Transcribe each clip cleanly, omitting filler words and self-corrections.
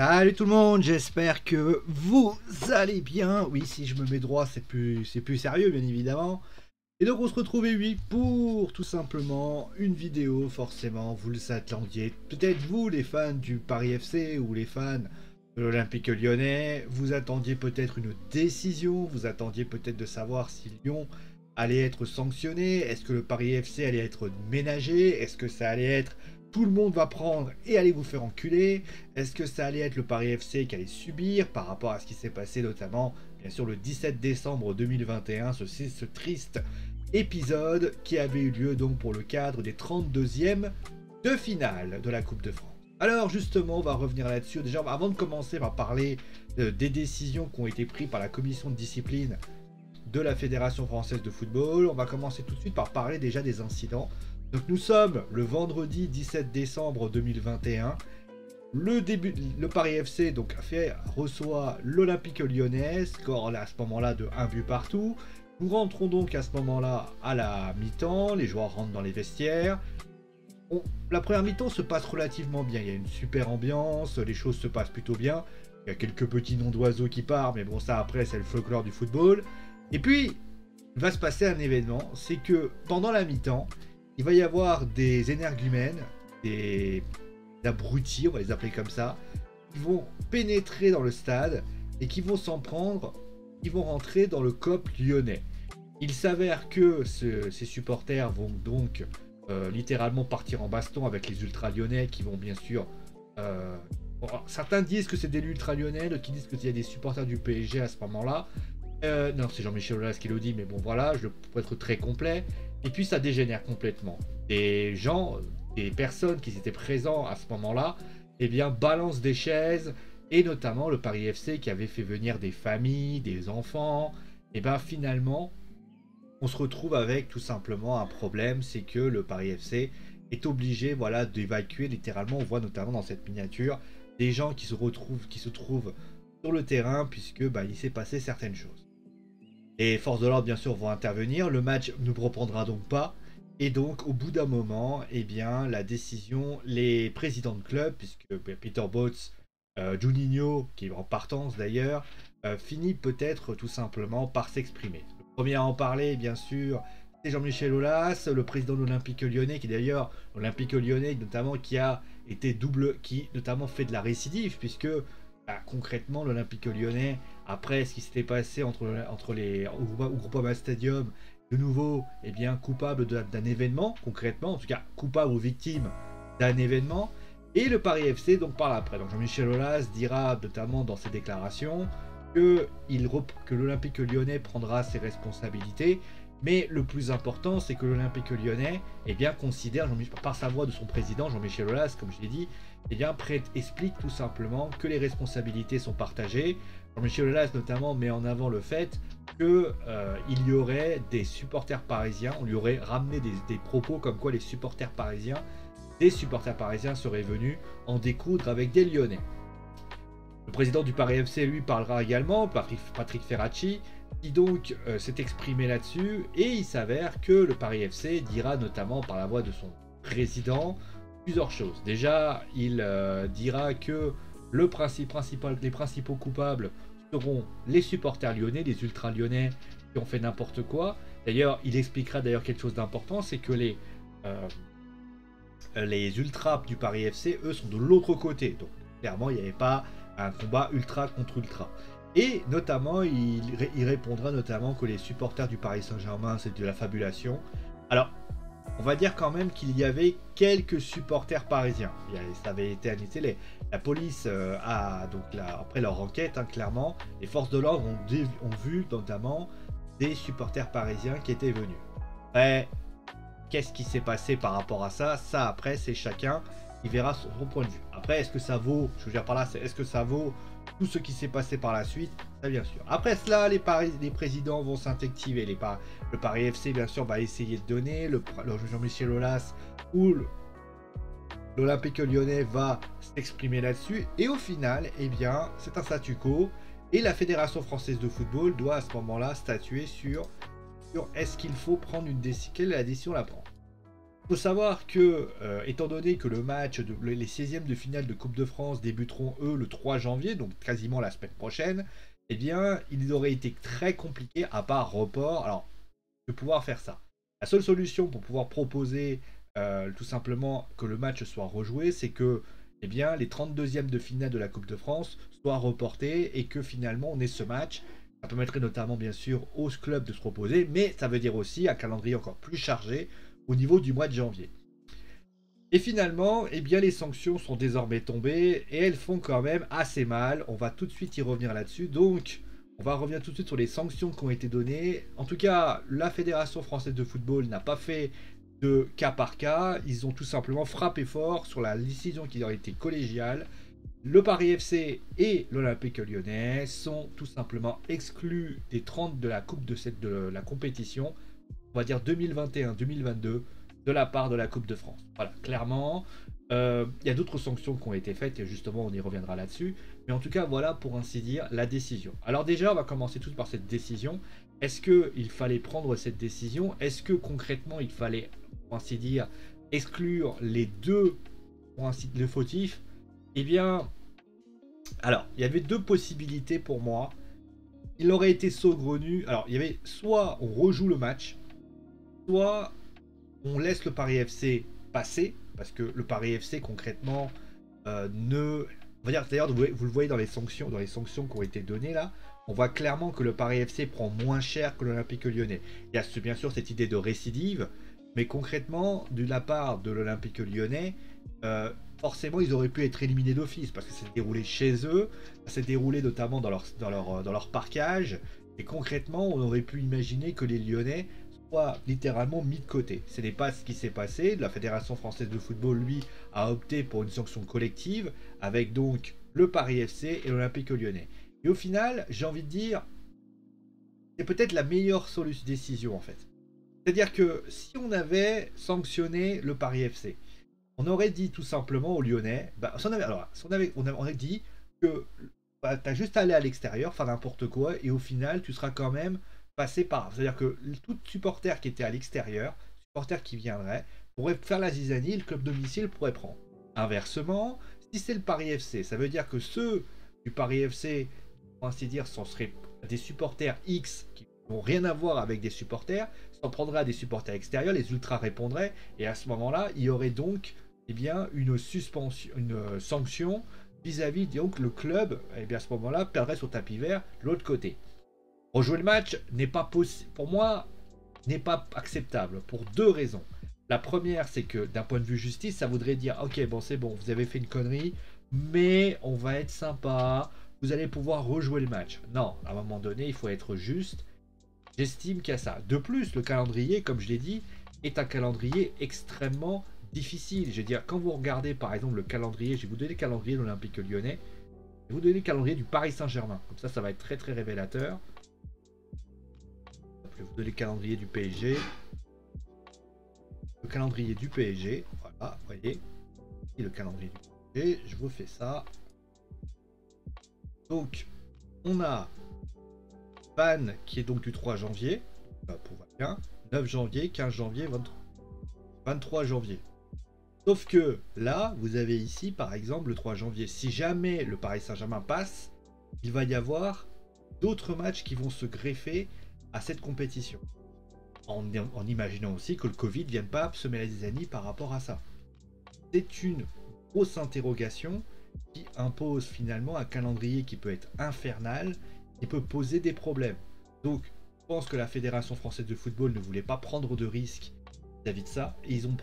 Salut tout le monde, j'espère que vous allez bien. Oui, si je me mets droit, c'est plus sérieux, bien évidemment. Et donc on se retrouve oui pour tout simplement une vidéo, forcément, vous le attendiez. Peut-être vous, les fans du Paris FC ou les fans de l'Olympique Lyonnais, vous attendiez peut-être une décision, vous attendiez peut-être de savoir si Lyon allait être sanctionné, est-ce que le Paris FC allait être ménagé, est-ce que ça allait être tout le monde va prendre et aller vous faire enculer, est-ce que ça allait être le Paris FC qui allait subir par rapport à ce qui s'est passé notamment, bien sûr, le 17 décembre 2021, ce triste épisode qui avait eu lieu donc pour le cadre des 32e de finale de la Coupe de France. Alors justement, on va revenir là-dessus. Déjà, avant de commencer, on va parler des décisions qui ont été prises par la commission de discipline de la Fédération française de football. On va commencer tout de suite par parler déjà des incidents. Donc nous sommes le vendredi 17 décembre 2021. Le Paris FC donc reçoit l'Olympique Lyonnais, score là, à ce moment-là de 1 but partout. Nous rentrons donc à ce moment-là à la mi-temps, les joueurs rentrent dans les vestiaires. La première mi-temps se passe relativement bien, il y a une super ambiance, les choses se passent plutôt bien. Il y a quelques petits noms d'oiseaux qui partent, mais bon ça après c'est le folklore du football. Et puis, il va se passer un événement, c'est que pendant la mi-temps, il va y avoir des énergumènes, des abrutis, on va les appeler comme ça, qui vont pénétrer dans le stade et qui vont s'en prendre, qui vont rentrer dans le COP lyonnais. Il s'avère que ces supporters vont donc littéralement partir en baston avec les ultras lyonnais qui vont bien sûr... certains disent que c'est des ultras lyonnais, d'autres qui disent qu'il y a des supporters du PSG à ce moment-là. Non, c'est Jean-Michel Aulas qui le dit, mais bon voilà, pour être très complet. Et puis ça dégénère complètement. Des gens, des personnes qui étaient présents à ce moment-là, eh bien balancent des chaises, et notamment le Paris FC qui avait fait venir des familles, des enfants. Et bien finalement, on se retrouve avec tout simplement un problème, c'est que le Paris FC est obligé, voilà, d'évacuer littéralement. On voit notamment dans cette miniature des gens qui se trouvent sur le terrain puisque il s'est passé certaines choses. Les forces de l'ordre, bien sûr, vont intervenir. Le match ne reprendra donc pas. Et donc, au bout d'un moment, eh bien, la décision, les présidents de club, puisque Peter Bosz, Juninho, qui est en partance d'ailleurs, finit peut-être tout simplement par s'exprimer. Le premier à en parler, bien sûr, c'est Jean-Michel Aulas, le président de l'Olympique Lyonnais, qui d'ailleurs, l'Olympique Lyonnais, notamment, qui notamment fait de la récidive, puisque concrètement, l'Olympique Lyonnais, après ce qui s'était passé au Groupama Stadium, de nouveau, eh bien, coupable d'un événement, concrètement, en tout cas, coupable ou victime d'un événement, et le Paris FC donc parle après. Donc Jean-Michel Aulas dira notamment dans ses déclarations que l'Olympique Lyonnais prendra ses responsabilités, mais le plus important, c'est que l'Olympique Lyonnais, eh bien, considère, par sa voix de son président, Jean-Michel Aulas, comme je l'ai dit, eh bien, explique tout simplement que les responsabilités sont partagées. Jean-Michel Aulas, notamment, met en avant le fait qu'il y aurait des supporters parisiens, on lui aurait ramené des propos comme quoi des supporters parisiens seraient venus en découdre avec des Lyonnais. Le président du Paris FC, lui, parlera également, Patrick Ferracci, qui donc s'est exprimé là-dessus, et il s'avère que le Paris FC dira notamment par la voix de son président plusieurs choses. Déjà, il dira que les principaux coupables seront les supporters lyonnais, les ultras lyonnais qui ont fait n'importe quoi. D'ailleurs, il expliquera d'ailleurs quelque chose d'important, c'est que les ultras du Paris FC, eux, sont de l'autre côté. Donc, clairement, il n'y avait pas un combat ultra contre ultra. Et notamment, il répondra notamment que les supporters du Paris Saint-Germain, c'est de la fabulation. Alors, on va dire quand même qu'il y avait quelques supporters parisiens. Ça avait été annulé. La police après leur enquête, clairement, les forces de l'ordre ont vu notamment des supporters parisiens qui étaient venus. Après, qu'est-ce qui s'est passé par rapport à ça? Ça, après, c'est chacun qui verra son point de vue. Après, est-ce que ça vaut, je veux dire par là, est-ce que ça vaut tout ce qui s'est passé par la suite? Ça, bien sûr. Après cela, les présidents vont s'invectiver. Le Paris FC, bien sûr, va essayer de donner. Le Jean-Michel Aulas ou l'Olympique Lyonnais va s'exprimer là-dessus. Et au final, eh bien, c'est un statu quo. Et la Fédération française de football doit à ce moment-là statuer sur est-ce qu'il faut prendre une décision, quelle est la décision à prendre. faut savoir que, étant donné que le match, les 16e de finale de Coupe de France débuteront, eux, le 3 janvier, donc quasiment la semaine prochaine, eh bien, il aurait été très compliqué, à part report, alors, de pouvoir faire ça. La seule solution pour pouvoir proposer tout simplement que le match soit rejoué, c'est que eh bien, les 32e de finale de la Coupe de France soient reportés et que finalement on ait ce match. Ça permettrait notamment bien sûr aux clubs de se reposer, mais ça veut dire aussi un calendrier encore plus chargé au niveau du mois de janvier. Et finalement, eh bien, les sanctions sont désormais tombées et elles font quand même assez mal. On va tout de suite y revenir là-dessus. Donc, on va revenir tout de suite sur les sanctions qui ont été données. En tout cas, la Fédération française de football n'a pas fait de cas par cas. Ils ont tout simplement frappé fort sur la décision qui leur a été collégiale. Le Paris FC et l'Olympique Lyonnais sont tout simplement exclus des 30 de la coupe de la compétition, on va dire 2021-2022, de la part de la Coupe de France. Voilà, clairement, il y a d'autres sanctions qui ont été faites et justement on y reviendra là-dessus. Mais en tout cas, voilà pour ainsi dire la décision. Alors déjà, on va commencer tout par cette décision. Est-ce qu'il fallait prendre cette décision? Est-ce que concrètement, il fallait, pour ainsi dire, exclure les deux, pour ainsi dire, fautifs? Eh bien, alors, il y avait deux possibilités pour moi. Il aurait été saugrenu. Alors, il y avait soit on rejoue le match, soit on laisse le Paris FC passer, parce que le Paris FC concrètement ne... On va dire, d'ailleurs, vous le voyez dans les sanctions qui ont été données là, on voit clairement que le Paris FC prend moins cher que l'Olympique Lyonnais. Il y a bien sûr cette idée de récidive, mais concrètement, de la part de l'Olympique Lyonnais, forcément ils auraient pu être éliminés d'office, parce que c'est déroulé chez eux, ça s'est déroulé notamment dans leur parquage, et concrètement on aurait pu imaginer que les Lyonnais littéralement mis de côté. Ce n'est pas ce qui s'est passé. La Fédération française de football, lui, a opté pour une sanction collective avec donc le Paris FC et l'Olympique Lyonnais. Et au final, j'ai envie de dire, c'est peut-être la meilleure décision en fait. C'est-à-dire que si on avait sanctionné le Paris FC, on aurait dit tout simplement aux Lyonnais, on aurait dit que bah, tu as juste à aller à l'extérieur, faire n'importe quoi, et au final, tu seras quand même passer par. C'est-à-dire que tout supporter qui était à l'extérieur, supporter qui viendrait, pourrait faire la zizanie, le club domicile pourrait prendre. Inversement, si c'est le Paris FC, ça veut dire que ceux du Paris FC, pour ainsi dire, ce seraient des supporters X qui n'ont rien à voir avec des supporters, s'en prendraient à des supporters extérieurs, les ultras répondraient, et à ce moment-là, il y aurait donc eh bien, une suspension, une sanction vis-à-vis, donc le club, eh bien, à ce moment-là, perdrait son tapis vert de l'autre côté. Rejouer le match n'est pas possible, pour moi, n'est pas acceptable pour deux raisons. La première, c'est que d'un point de vue justice, ça voudrait dire ok, bon, c'est bon, vous avez fait une connerie, mais on va être sympa, vous allez pouvoir rejouer le match. Non, à un moment donné, il faut être juste. J'estime qu'il y a ça. De plus, le calendrier, comme je l'ai dit, est un calendrier extrêmement difficile. Je veux dire, quand vous regardez par exemple le calendrier, je vais vous donner le calendrier de l'Olympique Lyonnais, je vais vous donner le calendrier du Paris Saint-Germain. Comme ça va être très très révélateur. Je vais vous donner le calendrier du PSG. Le calendrier du PSG. Voilà, vous voyez. Et le calendrier du PSG. Je vous fais ça. Donc, on a Vannes qui est donc du 3 janvier. Pour bien. 9 janvier, 15 janvier, 23 janvier. Sauf que là, vous avez ici, par exemple, le 3 janvier. Si jamais le Paris Saint-Germain passe, il va y avoir d'autres matchs qui vont se greffer à cette compétition. En imaginant aussi que le Covid ne vienne pas semer la zizanie par rapport à ça. C'est une grosse interrogation qui impose finalement un calendrier qui peut être infernal, qui peut poser des problèmes. Donc, je pense que la Fédération française de football ne voulait pas prendre de risques vis-à-vis de ça, et ils ont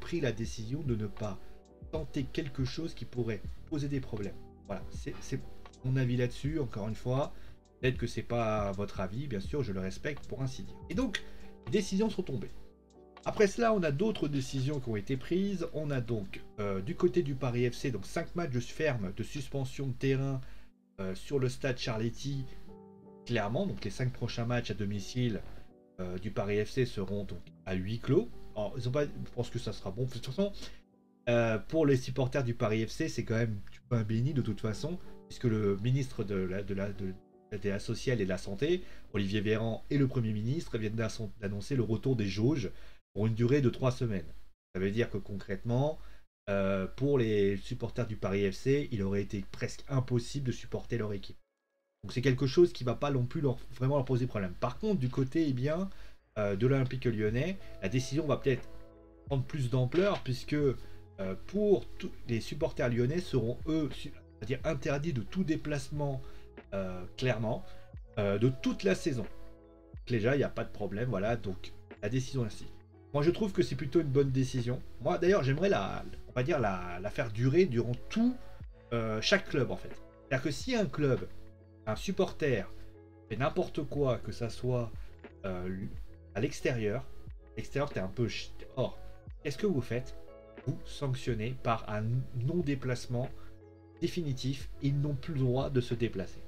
pris la décision de ne pas tenter quelque chose qui pourrait poser des problèmes. Voilà, c'est mon avis là-dessus, encore une fois. Peut-être que c'est pas votre avis, bien sûr, je le respecte pour ainsi dire. Et donc, les décisions sont tombées. Après cela, on a d'autres décisions qui ont été prises. On a donc, du côté du Paris FC, donc 5 matchs fermes de suspension de terrain sur le stade Charletti, clairement. Donc les 5 prochains matchs à domicile du Paris FC seront donc à huis clos. Alors, ils ont pas, je pense que ça sera bon. De toute façon, pour les supporters du Paris FC, c'est quand même un béni de toute façon, puisque le ministre de la sociale et de la santé, Olivier Véran, et le Premier ministre viennent d'annoncer le retour des jauges pour une durée de 3 semaines. Ça veut dire que concrètement, pour les supporters du Paris FC, il aurait été presque impossible de supporter leur équipe. Donc c'est quelque chose qui ne va pas non plus vraiment leur poser problème. Par contre, du côté de l'Olympique Lyonnais, la décision va peut-être prendre plus d'ampleur puisque pour tous les supporters lyonnais seront eux, c'est-à-dire interdits de tout déplacement clairement de toute la saison. Déjà, il n'y a pas de problème, voilà, donc la décision ainsi. Moi, je trouve que c'est plutôt une bonne décision. Moi, d'ailleurs, j'aimerais on va dire la faire durer durant tout chaque club en fait. C'est-à-dire que si un club, un supporter fait n'importe quoi, que ça soit à l'extérieur, t'es un peu hors. Qu'est-ce que vous faites? Vous sanctionnez par un non-déplacement définitif. Ils n'ont plus le droit de se déplacer.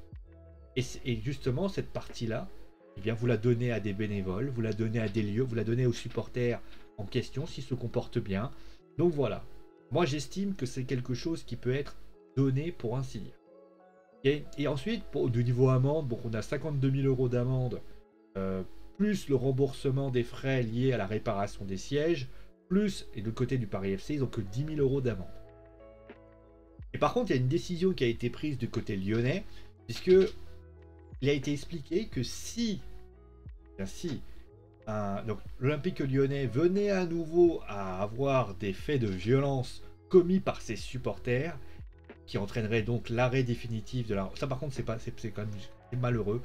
Et justement, cette partie-là, eh bien, vous la donnez à des bénévoles, vous la donnez à des lieux, vous la donnez aux supporters en question s'ils se comportent bien. Donc voilà. Moi, j'estime que c'est quelque chose qui peut être donné pour ainsi dire. Et ensuite, de niveau amende, bon, on a 52 000 € d'amende, plus le remboursement des frais liés à la réparation des sièges, plus, et de côté du Paris FC, ils n'ont que 10 000 € d'amende. Et par contre, il y a une décision qui a été prise du côté lyonnais, puisque il a été expliqué que si donc l'Olympique Lyonnais venait à nouveau à avoir des faits de violence commis par ses supporters, qui entraînerait donc l'arrêt définitif de la... Ça par contre c'est quand même malheureux,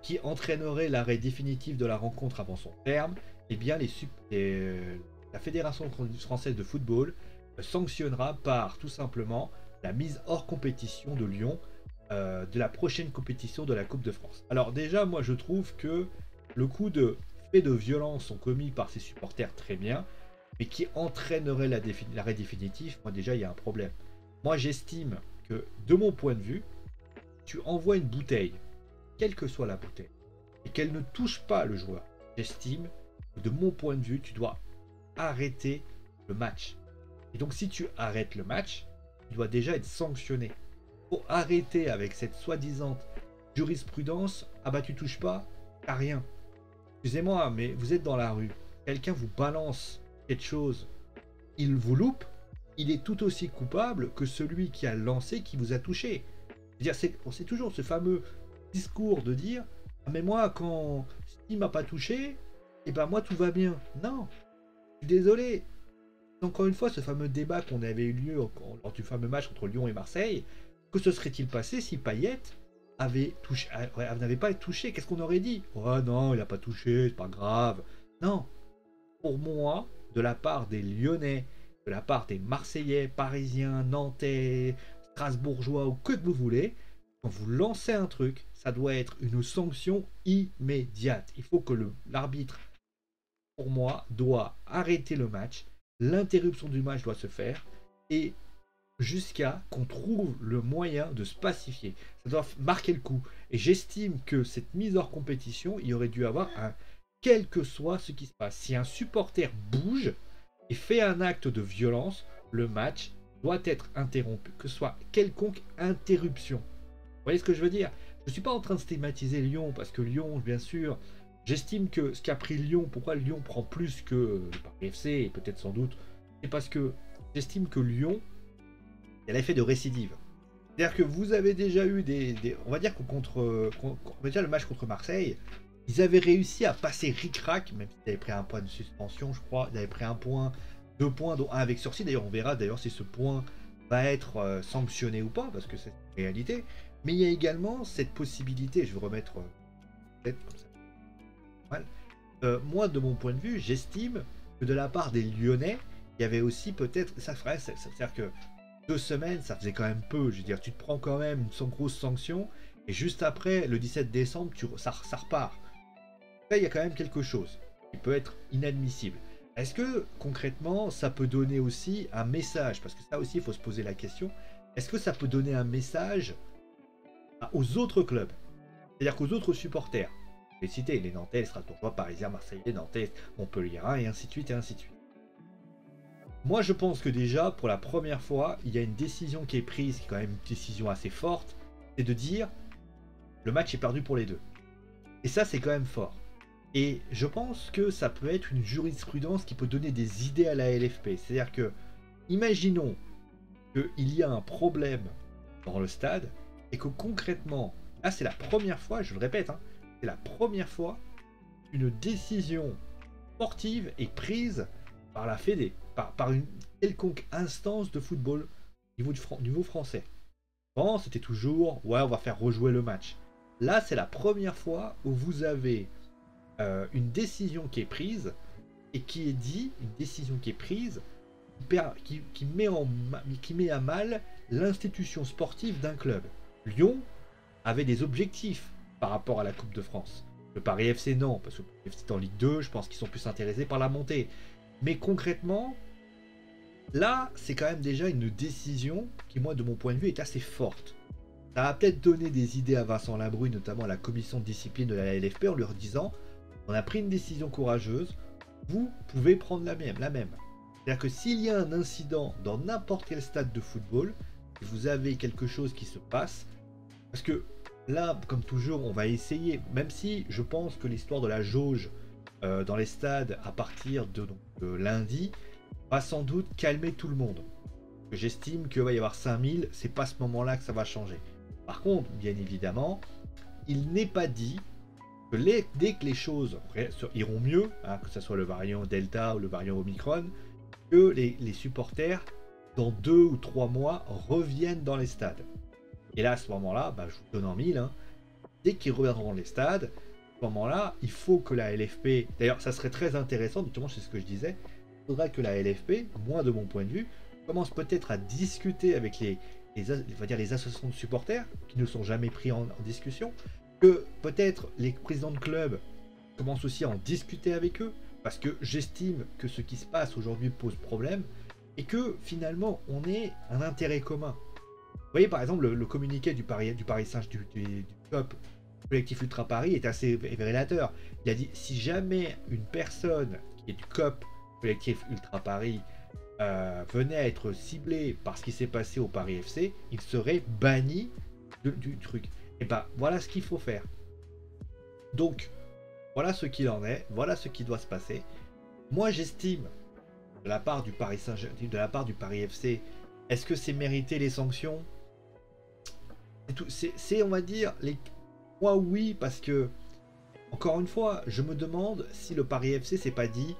qui entraînerait l'arrêt définitif de la rencontre avant son terme, et eh bien la Fédération française de football sanctionnera par tout simplement la mise hors compétition de Lyon de la prochaine compétition de la Coupe de France. Alors déjà, moi je trouve que le coup de faits de violence sont commis par ses supporters très bien, mais qui entraînerait l'arrêt définitif, moi déjà il y a un problème. Moi j'estime que de mon point de vue, tu envoies une bouteille, quelle que soit la bouteille, et qu'elle ne touche pas le joueur, j'estime que de mon point de vue, tu dois arrêter le match. Et donc si tu arrêtes le match, tu dois déjà être sanctionné. Pour arrêter avec cette soi-disant jurisprudence, ah bah tu touches pas, t'as rien. Excusez-moi, mais vous êtes dans la rue, quelqu'un vous balance quelque chose, il vous loupe, il est tout aussi coupable que celui qui a lancé, qui vous a touché. C'est toujours ce fameux discours de dire ah mais moi quand il m'a pas touché, et ben moi tout va bien. Non, je suis désolé. Encore une fois, ce fameux débat qu'on avait eu lieu lors du fameux match entre Lyon et Marseille, que se serait-il passé si Payet n'avait pas été touché? Qu'est-ce qu'on aurait dit? Oh non, il n'a pas touché, c'est pas grave. Non, pour moi, de la part des Lyonnais, de la part des Marseillais, Parisiens, Nantais, Strasbourgeois ou que vous voulez, quand vous lancez un truc, ça doit être une sanction immédiate. Il faut que l'arbitre, pour moi, doit arrêter le match. L'interruption du match doit se faire et jusqu'à qu'on trouve le moyen de se pacifier. Ça doit marquer le coup. Et j'estime que cette mise hors compétition, il aurait dû avoir quel que soit ce qui se passe. Si un supporter bouge et fait un acte de violence, le match doit être interrompu, que ce soit quelconque interruption. Vous voyez ce que je veux dire? Je ne suis pas en train de stigmatiser Lyon, parce que Lyon, bien sûr, j'estime que ce qu'a pris Lyon, pourquoi Lyon prend plus que le Paris FC, et peut-être sans doute, c'est parce que j'estime que Lyon, il y a l'effet de récidive. C'est-à-dire que vous avez déjà eu on va dire que le match contre Marseille, ils avaient réussi à passer ric-rac, même s'ils avaient pris un point de suspension, je crois, ils avaient pris un point, 2 points, dont un avec sursis. D'ailleurs, on verra d'ailleurs si ce point va être sanctionné ou pas, parce que c'est une réalité. Mais il y a également cette possibilité, je vais remettre peut-être comme ça. Voilà. Moi, de mon point de vue, j'estime que de la part des Lyonnais, il y avait aussi peut-être, c'est-à-dire que 2 semaines, ça faisait quand même peu. Je veux dire, tu te prends quand même une grosse sanction, et juste après, le 17 décembre, ça repart. Là, il y a quand même quelque chose qui peut être inadmissible. Est-ce que, concrètement, ça peut donner aussi un message? Parce que ça aussi, il faut se poser la question. Est-ce que ça peut donner un message aux autres clubs? C'est-à-dire qu'aux autres supporters. Je vais citer les Nantais, les Strasbourgeois, Parisiens, Marseillais, Nantais, Montpelliérains, et ainsi de suite, et ainsi de suite. Moi, je pense que déjà, pour la première fois, il y a une décision qui est prise, qui est quand même une décision assez forte, c'est de dire le match est perdu pour les deux. Et ça, c'est quand même fort. Et je pense que ça peut être une jurisprudence qui peut donner des idées à la LFP. C'est-à-dire que, imaginons qu'il y a un problème dans le stade et que concrètement, là c'est la première fois, je le répète, hein, c'est la première fois qu'une décision sportive est prise par la Fédé, par une quelconque instance de football niveau français. Avant, c'était toujours, ouais, on va faire rejouer le match. Là, c'est la première fois où vous avez une décision qui est prise et qui est dit, une décision qui est prise, qui met à mal l'institution sportive d'un club. Lyon avait des objectifs par rapport à la Coupe de France. Le Paris FC non, parce que le Paris FC est en Ligue 2, je pense qu'ils sont plus intéressés par la montée. Mais concrètement, là, c'est quand même déjà une décision qui, moi, de mon point de vue, est assez forte. Ça a peut-être donné des idées à Vincent Labrune, notamment à la commission de discipline de la LFP, en leur disant on a pris une décision courageuse, vous pouvez prendre la même. C'est-à-dire que s'il y a un incident dans n'importe quel stade de football, vous avez quelque chose qui se passe, parce que là, comme toujours, on va essayer, même si je pense que l'histoire de la jauge dans les stades à partir de lundi va sans doute calmer tout le monde. J'estime qu'il va y avoir 5000, c'est pas à ce moment-là que ça va changer. Par contre, bien évidemment, il n'est pas dit que dès que les choses iront mieux, hein, que ce soit le variant Delta ou le variant Omicron, que les supporters, dans 2 ou 3 mois, reviennent dans les stades. Et là, à ce moment-là, je vous donne en mille, hein, dès qu'ils reviendront dans les stades, à ce moment-là, il faut que la LFP, d'ailleurs ça serait très intéressant, justement c'est ce que je disais, il faudra que la LFP, moi de mon point de vue, commence peut-être à discuter avec les associations de supporters, qui ne sont jamais pris en discussion, que peut-être les présidents de clubs commencent aussi à en discuter avec eux, parce que j'estime que ce qui se passe aujourd'hui pose problème, et que finalement on ait un intérêt commun. Vous voyez par exemple le communiqué du Paris Saint-Germain du COP, collectif Ultra Paris, est assez révélateur. Il a dit si jamais une personne qui est du COP, collectif Ultra Paris, venait à être ciblée par ce qui s'est passé au Paris FC, il serait banni du truc. Et voilà ce qu'il faut faire. Donc voilà ce qu'il en est, voilà ce qui doit se passer. Moi j'estime, de la part du Paris Saint-Germain, de la part du Paris FC, est-ce que c'est mérité les sanctions? C'est on va dire moi oui, parce que encore une fois je me demande si le Paris FC s'est pas dit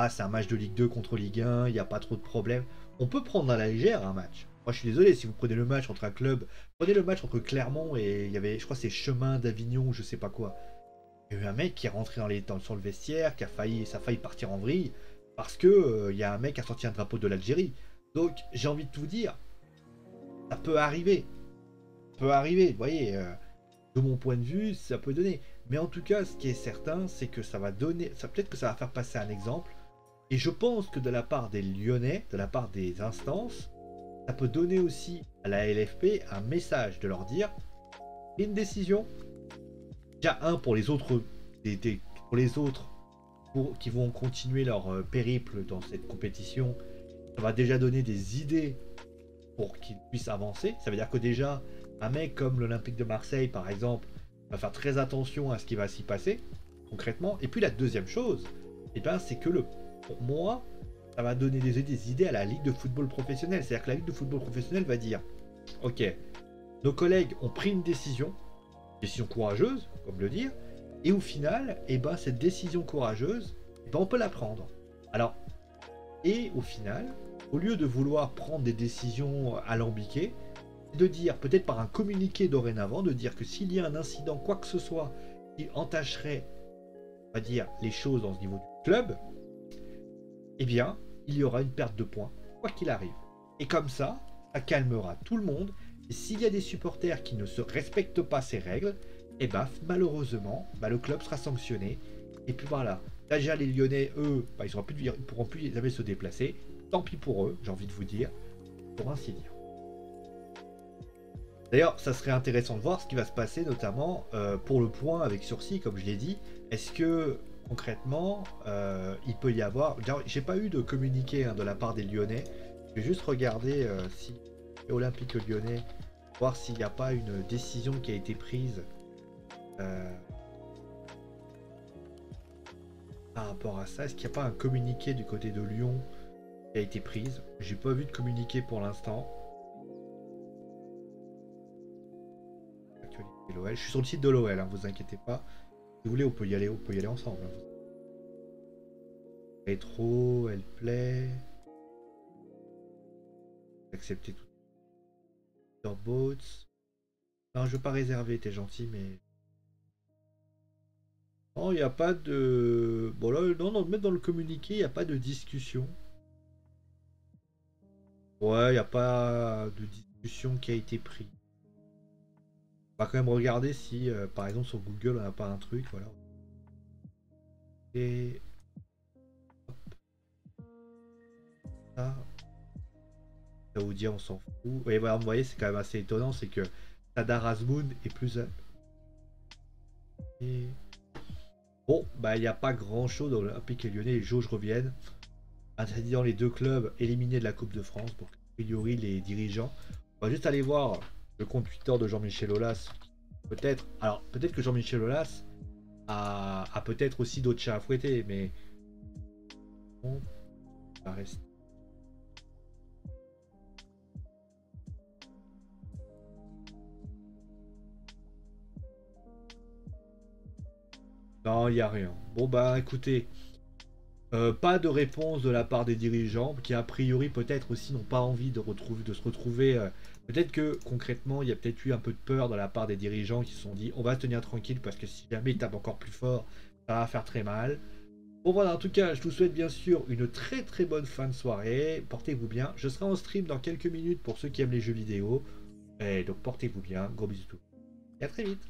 c'est un match de Ligue 2 contre Ligue 1, il n'y a pas trop de problèmes. On peut prendre à la légère un match. Moi je suis désolé, si vous prenez le match entre un club, prenez le match entre Clermont et il y avait, je crois c'est Chemin d'Avignon ou je sais pas quoi. Il y a eu un mec qui est rentré sur le vestiaire, ça a failli partir en vrille parce que il y a un mec qui a sorti un drapeau de l'Algérie. Donc j'ai envie de vous dire, ça peut arriver. Vous voyez, de mon point de vue, ça peut donner. Mais en tout cas, ce qui est certain, c'est que ça va donner, peut-être que ça va faire passer un exemple. Et je pense que de la part des Lyonnais, de la part des instances, ça peut donner aussi à la LFP un message de leur dire une décision. Déjà pour les autres, qui vont continuer leur périple dans cette compétition, ça va déjà donner des idées pour qu'ils puissent avancer. Ça veut dire que déjà, un mec comme l'Olympique de Marseille, par exemple, va faire très attention à ce qui va s'y passer, concrètement. Et puis la deuxième chose, c'est que pour moi, ça va donner des idées à la Ligue de football professionnel. C'est-à-dire que la Ligue de football professionnel va dire, ok, nos collègues ont pris une décision courageuse, comme le dire, et au final, cette décision courageuse, on peut la prendre. Alors, et au final, au lieu de vouloir prendre des décisions alambiquées, de dire, peut-être par un communiqué dorénavant, de dire que s'il y a un incident, quoi que ce soit, qui entacherait, on va dire, les choses dans ce niveau du club, il y aura une perte de points, quoi qu'il arrive. Et comme ça calmera tout le monde. Et s'il y a des supporters qui ne se respectent pas ces règles, malheureusement, le club sera sanctionné. Et puis voilà. Déjà, les Lyonnais, eux, ils pourront plus jamais se déplacer. Tant pis pour eux, j'ai envie de vous dire, pour ainsi dire. D'ailleurs, ça serait intéressant de voir ce qui va se passer, notamment pour le point avec sursis, comme je l'ai dit. Est-ce que concrètement, il peut y avoir... J'ai pas eu de communiqué de la part des Lyonnais. Je vais juste regarder si Olympique Lyonnais, voir s'il n'y a pas une décision qui a été prise. par rapport à ça. Est-ce qu'il n'y a pas un communiqué du côté de Lyon qui a été prise? J'ai pas vu de communiqué pour l'instant. Actualité de l'OL. Je suis sur le site de l'OL, hein, vous inquiétez pas. Si vous voulez, on peut y aller ensemble. Hein. Rétro, elle plaît. Accepter tout. Boats. Non, je veux pas réserver, t'es gentil, mais. Non, il n'y a pas de. Bon là, non, mettre dans le communiqué, il n'y a pas de discussion. Ouais, il n'y a pas de discussion qui a été prise. On va quand même regarder si, par exemple, sur Google, on n'a pas un truc, voilà. Et... Ça... Saoudien, on s'en fout. Et voilà, vous voyez, c'est quand même assez étonnant, c'est que Sadar Azmoun est plus... Et... Bon, bah, il n'y a pas grand-chose dans l'Olympique Lyonnais. Les Jauges reviennent. C'est-à-dire les deux clubs éliminés de la Coupe de France. Donc, a priori, les dirigeants. On va juste aller voir le compte Twitter de Jean-Michel Aulas. Peut-être... Alors, peut-être que Jean-Michel Aulas a peut-être aussi d'autres chats à fouetter, mais... Bon, ça reste... Non, il n'y a rien. Bon, bah, écoutez... pas de réponse de la part des dirigeants qui a priori peut-être aussi n'ont pas envie de se retrouver. Peut-être que concrètement il y a peut-être eu un peu de peur de la part des dirigeants qui se sont dit on va se tenir tranquille parce que si jamais ils tapent encore plus fort ça va faire très mal. Bon voilà, en tout cas je vous souhaite bien sûr une très très bonne fin de soirée, portez-vous bien, je serai en stream dans quelques minutes pour ceux qui aiment les jeux vidéo, et donc portez-vous bien, gros bisous et à très vite.